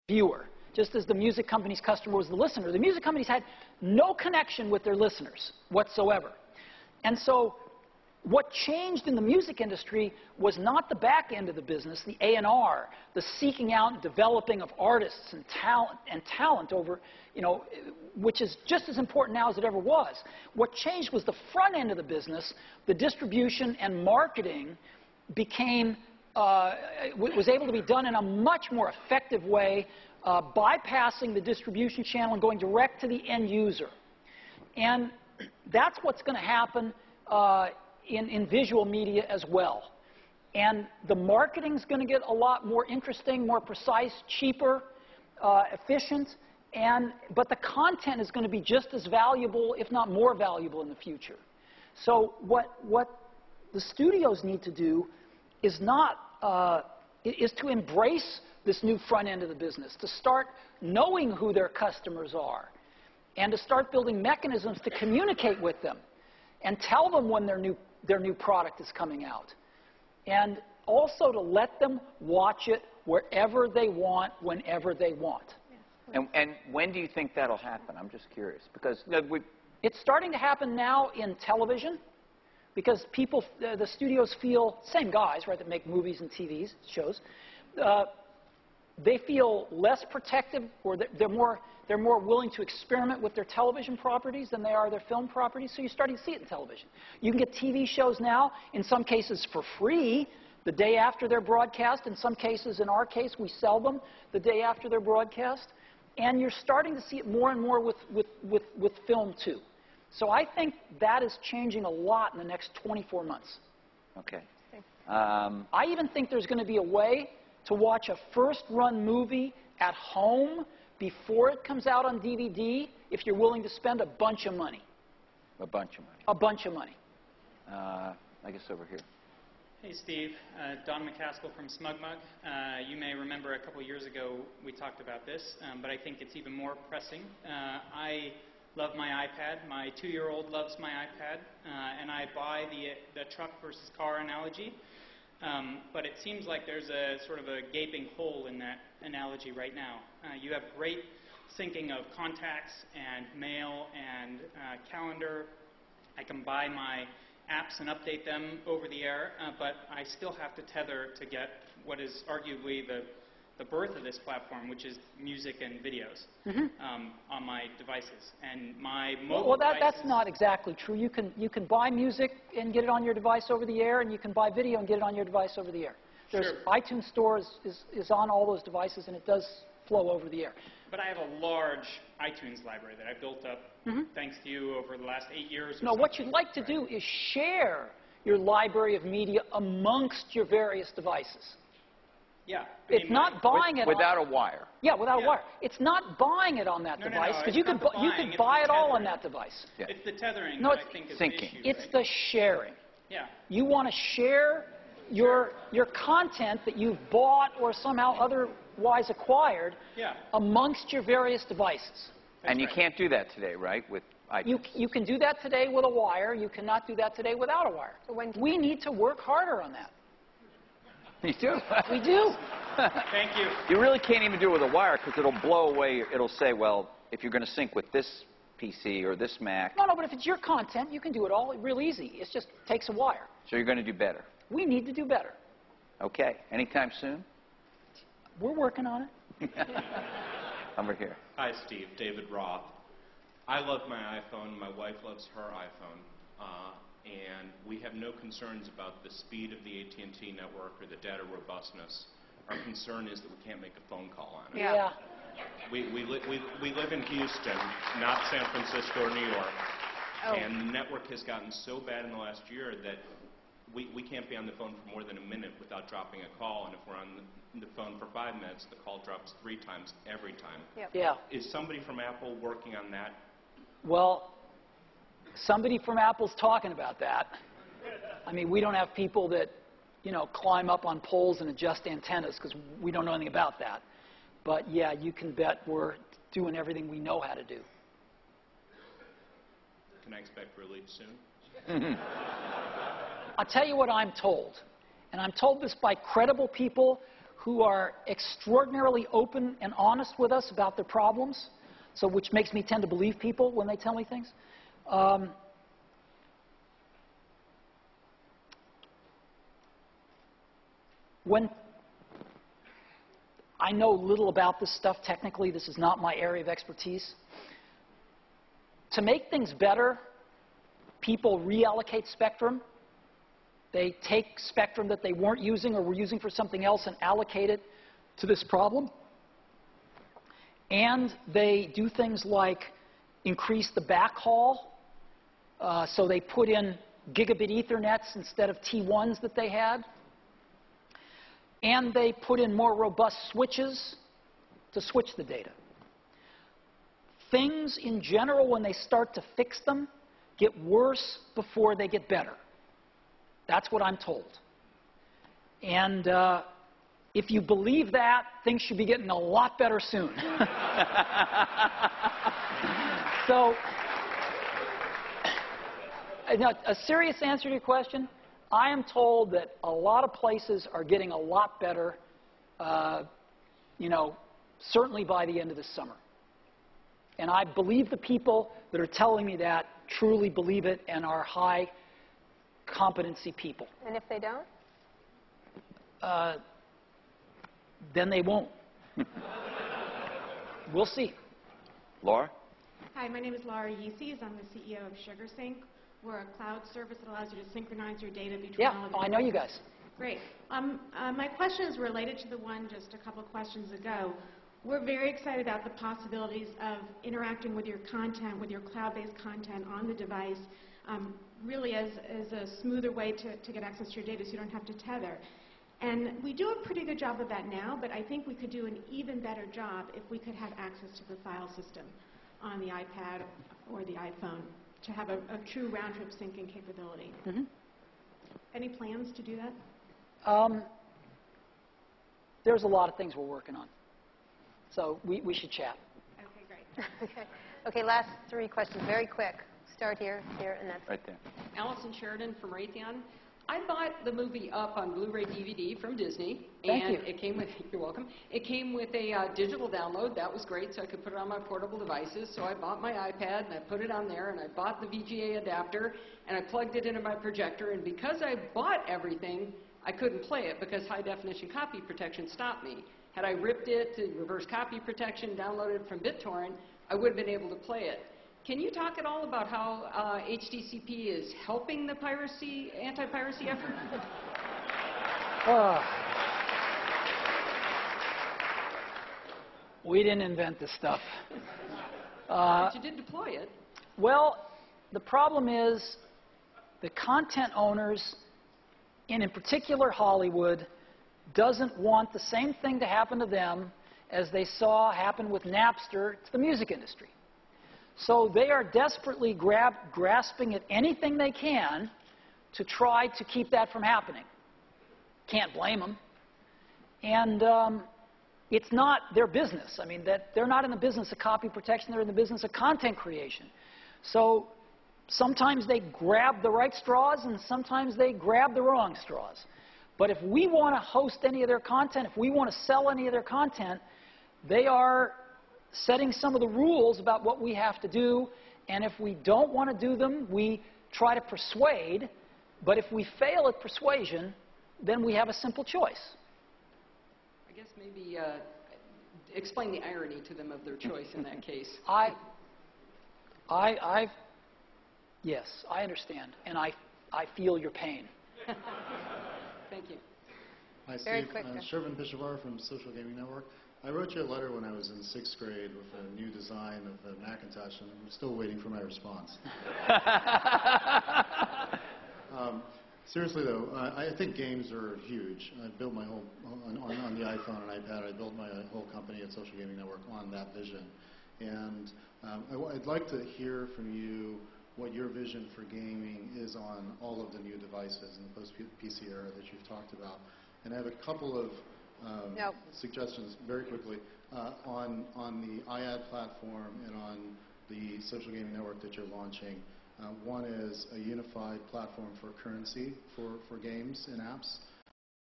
viewer, just as the music company's customer was the listener. The music companies had no connection with their listeners whatsoever. And so what changed in the music industry was not the back end of the business, the A&R, the seeking out and developing of artists and talent over, which is just as important now as it ever was. What changed was the front end of the business. The distribution and marketing was able to be done in a much more effective way, bypassing the distribution channel and going direct to the end user. And that's what's going to happen in visual media as well. And the marketing's going to get a lot more interesting, more precise, cheaper, efficient, but the content is going to be just as valuable, if not more valuable in the future. So what the studios need to do is to embrace this new front end of the business, to start knowing who their customers are, and to start building mechanisms to communicate with them and tell them when their new product is coming out. And also to let them watch it wherever they want, whenever they want. And when do you think that'll happen? I'm just curious. Because it's starting to happen now in television, because people, the studios feel, same guys, right, that make movies and TV shows, they feel less protective, or they're more willing to experiment with their television properties than they are their film properties, so you're starting to see it in television. You can get TV shows now, in some cases for free, the day after they're broadcast. In some cases, in our case, we sell them the day after they're broadcast. And you're starting to see it more and more with film, too. So I think that is changing a lot in the next 24 months. Okay. I even think there's going to be a way to watch a first-run movie at home before it comes out on DVD if you're willing to spend a bunch of money. A bunch of money. A bunch of money. I guess over here. Hey, Steve. Don McCaskill from SmugMug. You may remember a couple years ago we talked about this, but I think it's even more pressing. I love my iPad. My 2-year-old loves my iPad, and I buy the truck versus car analogy. But it seems like there's a sort of a gaping hole in that analogy right now. You have great syncing of contacts and mail and calendar. I can buy my apps and update them over the air, but I still have to tether to get what is arguably the birth of this platform, which is music and videos on my devices. And my mobile devices... that's not exactly true. You can buy music and get it on your device over the air, and you can buy video and get it on your device over the air. There's Sure. iTunes Store is on all those devices, and it does flow over the air. But I have a large iTunes library that I built up thanks to you over the last 8 years or No, what you'd like to do is share your library of media amongst your various devices. Yeah. It's not buying it without a wire. Yeah, without a wire. It's not buying it on that device, because you could buy it all on that device. Yeah. It's the tethering No, that I think is the syncing. issue. It's right? the sharing. Yeah. You want to share your content that you've bought or somehow otherwise acquired amongst your various devices. And you can't do that today, right, with iTunes? You can do that today with a wire. You cannot do that today without a wire. So we need to work harder on that. You do? We do. Thank you. You really can't even do it with a wire because it'll blow away. It'll say, well, if you're going to sync with this PC or this Mac. No, but if it's your content, you can do it all real easy. It just takes a wire. So you're going to do better. We need to do better. Okay. Anytime soon? We're working on it. Over here. Hi, Steve. David Roth. I love my iPhone. My wife loves her iPhone. And we have no concerns about the speed of the AT&T network or the data robustness. Our concern is that we can't make a phone call on it. Yeah. We live in Houston, not San Francisco or New York. Oh. And the network has gotten so bad in the last year that we can't be on the phone for more than a minute without dropping a call. And if we're on the phone for 5 minutes, the call drops 3 times every time. Yep. Yeah. Is somebody from Apple working on that? Well, somebody from Apple's talking about that. I mean, we don't have people that, climb up on poles and adjust antennas because we don't know anything about that. But, yeah, you can bet we're doing everything we know how to do. Can I expect relief soon? I'll tell you what I'm told. And I'm told this by credible people who are extraordinarily open and honest with us about their problems, so which makes me tend to believe people when they tell me things. When I know little about this stuff technically, this is not my area of expertise. To make things better, people reallocate spectrum. They take spectrum that they weren't using or were using for something else and allocate it to this problem. And they do things like increase the backhaul. So they put in gigabit Ethernets instead of T1s that they had. And they put in more robust switches to switch the data. Things in general, when they start to fix them, get worse before they get better. That's what I'm told. And if you believe that, things should be getting a lot better soon. So, now, a serious answer to your question, I am told that a lot of places are getting a lot better, certainly by the end of this summer. And I believe the people that are telling me that truly believe it and are high competency people. And if they don't? Then they won't. We'll see. Laura? Hi, my name is Laura Yeeses. I'm the CEO of SugarSync. We're a cloud service that allows you to synchronize your data between all of your I know you guys. Great. My question is related to the one just a couple of questions ago. We're very excited about the possibilities of interacting with your content, with your cloud-based content on the device, really as a smoother way to get access to your data so you don't have to tether. And we do a pretty good job of that now, but I think we could do an even better job if we could have access to the file system on the iPad or the iPhone to have a true round-trip syncing capability. Mm-hmm. Any plans to do that? There's a lot of things we're working on. So we should chat. Okay, great. Okay, last three questions, very quick. Start here, and that's Right there. Allison Sheridan from Raytheon. I bought the movie Up on Blu-ray DVD from Disney, Thank and you. it came with, you're welcome, it came with a digital download. That was great, so I could put it on my portable devices. So I bought my iPad, and I put it on there, and I bought the VGA adapter, and I plugged it into my projector, and because I bought everything, I couldn't play it because high-definition copy protection stopped me. Had I ripped it to reverse copy protection, downloaded it from BitTorrent, I would have been able to play it. Can you talk at all about how HDCP is helping the anti-piracy effort? We didn't invent this stuff. But you did deploy it. Well, the problem is the content owners, and in particular Hollywood, doesn't want the same thing to happen to them as they saw happen with Napster to the music industry. So they are desperately grasping at anything they can to try to keep that from happening. Can't blame them. And it's not their business. I mean, they're not in the business of copy protection. They're in the business of content creation. So sometimes they grab the right straws, and sometimes they grab the wrong straws. But if we want to host any of their content, if we want to sell any of their content, they are setting some of the rules about what we have to do. And if we don't want to do them, we try to persuade. But if we fail at persuasion, then we have a simple choice. I guess maybe explain the irony to them of their choice in that case. Yes, I understand, and I feel your pain. Thank you. Hi, Very Steve. quick. Shervin Pishavar from Social Gaming Network. I wrote you a letter when I was in 6th grade with a new design of the Macintosh, and I'm still waiting for my response. Seriously, though, I think games are huge. I built my whole, on the iPhone and iPad, I built my whole company at Social Gaming Network on that vision. And I'd like to hear from you what your vision for gaming is on all of the new devices in the post-PC era that you've talked about. And I have a couple of suggestions very quickly on the iAd platform and on the Social Gaming Network that you're launching. One is a unified platform for currency for games and apps.